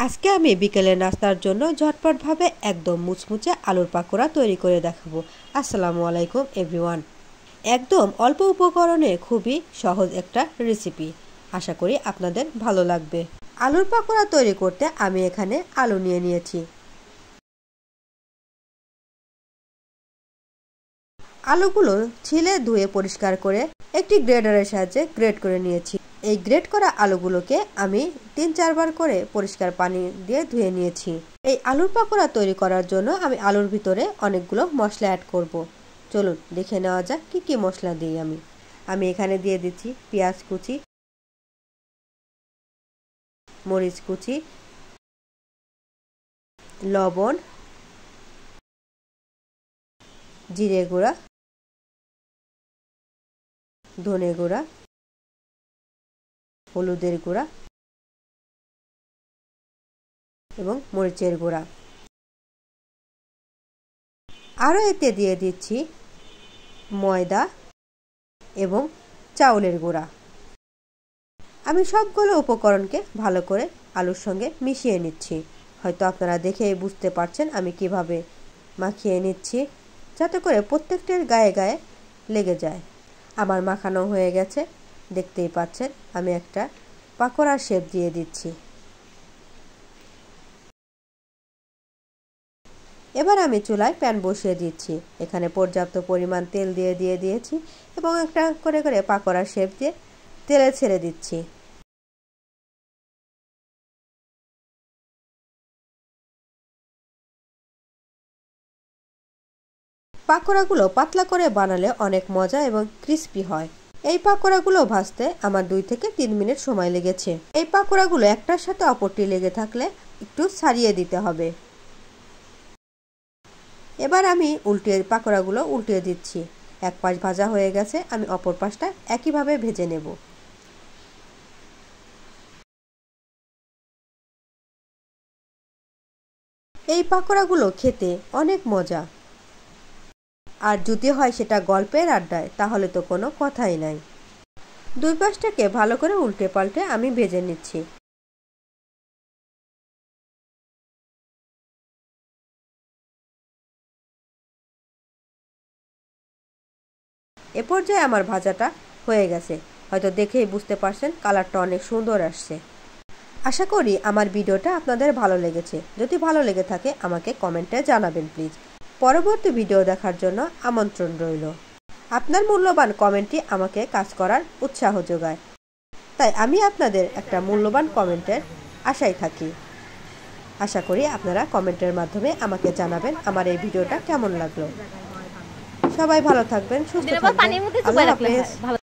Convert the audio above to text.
আজকে আমি বিকেলের নাস্তার জন্য ঝটপটভাবে একদম মুচমুচে আলুর পাকোড়া তৈরি করে দেখাবো। আসসালামু আলাইকুম এভরিওয়ান। একদম অল্প উপকরণে খুবই সহজ একটা রেসিপি, আশা করি আপনাদের ভালো লাগবে। আলুর পাকোড়া তৈরি করতে আমি এখানে আলু নিয়ে নিয়েছি। আলুগুলো ছিলে ধুয়ে পরিষ্কার করে একটি গ্রেডারের সাহায্যে গ্রেড করে নিয়েছি। এই গ্রেড করা আলুগুলোকে আমি ৩-৪ বার করে পরিষ্কার পানি দিয়ে ধুয়ে নিয়েছি। এই আলুর পাকোড়া তৈরি করার জন্য আমি আলুর ভিতরে অনেকগুলো মশলা অ্যাড করব। চলুন দেখে নেওয়া যাক কি কি মশলা দিই। আমি এখানে দিয়ে দিচ্ছি পেঁয়াজ কুচি, মরিচ কুচি, লবণ, জিরে গুঁড়া, ধনে গুঁড়া, হলুদের গুঁড়া এবং মরিচের গুঁড়া। আরও এতে দিয়ে দিচ্ছি ময়দা এবং চাউলের গুঁড়া। আমি সবগুলো উপকরণকে ভালো করে আলুর সঙ্গে মিশিয়ে নিচ্ছি। হয়তো আপনারা দেখেই বুঝতে পারছেন আমি কিভাবে মাখিয়ে নিচ্ছি, যাতে করে প্রত্যেকটার গায়ে গায়ে লেগে যায়। আমার মাখানো হয়ে গেছে, দেখতেই পাচ্ছেন। আমি একটা পাকোড়ার শেপ দিয়ে দিচ্ছি। এবার আমি চুলায় প্যান বসিয়ে দিচ্ছি। এখানে পর্যাপ্ত পরিমাণ তেল দিয়ে দিয়েছি এবং একটা করে করে পাকোড়ার শেপ দিয়ে তেলে ছেড়ে দিচ্ছি। পাকোড়াগুলো পাতলা করে বানালে অনেক মজা এবং ক্রিস্পি হয়। এই পাকোড়াগুলো ভাজতে আমার 2 থেকে 3 মিনিট সময় লেগেছে। এই পাকোড়াগুলো একটার সাথে অপরটি লেগে থাকলে একটু ছাড়িয়ে দিতে হবে। এবার আমি পাকোড়াগুলো উল্টিয়ে দিচ্ছি। এক পাশ ভাজা হয়ে গেছে, আমি অপর পাশটা একইভাবে ভেজে নেব। এই পাকোড়াগুলো খেতে অনেক মজা, আর যদি হয় সেটা গল্পের আড্ডায়, তাহলে তো কোনো কথাই নাই। 2 পাশটাকে ভালো করে উল্টে পাল্টে আমি ভেজে নিচ্ছি। এ পর্যায়ে আমার ভাজাটা হয়ে গেছে। হয়তো দেখেই বুঝতে পারছেন কালারটা অনেক সুন্দর আসছে। আশা করি আমার ভিডিওটা আপনাদের ভালো লেগেছে। যদি ভালো লেগে থাকে আমাকে কমেন্টে জানাবেন প্লিজ। পরবর্তী ভিডিও দেখার জন্য আমন্ত্রণ রইল। আপনার মূল্যবান কমেন্টটি আমাকে কাজ করার উৎসাহ যোগায়, তাই আমি আপনাদের একটা মূল্যবান কমেন্টের আশায় থাকি। আশা করি আপনারা কমেন্টের মাধ্যমে আমাকে জানাবেন আমার এই ভিডিওটা কেমন লাগলো। সবাই ভালো থাকবেন, সুস্থ থাকবেন। আল্লাহ হাফেজ।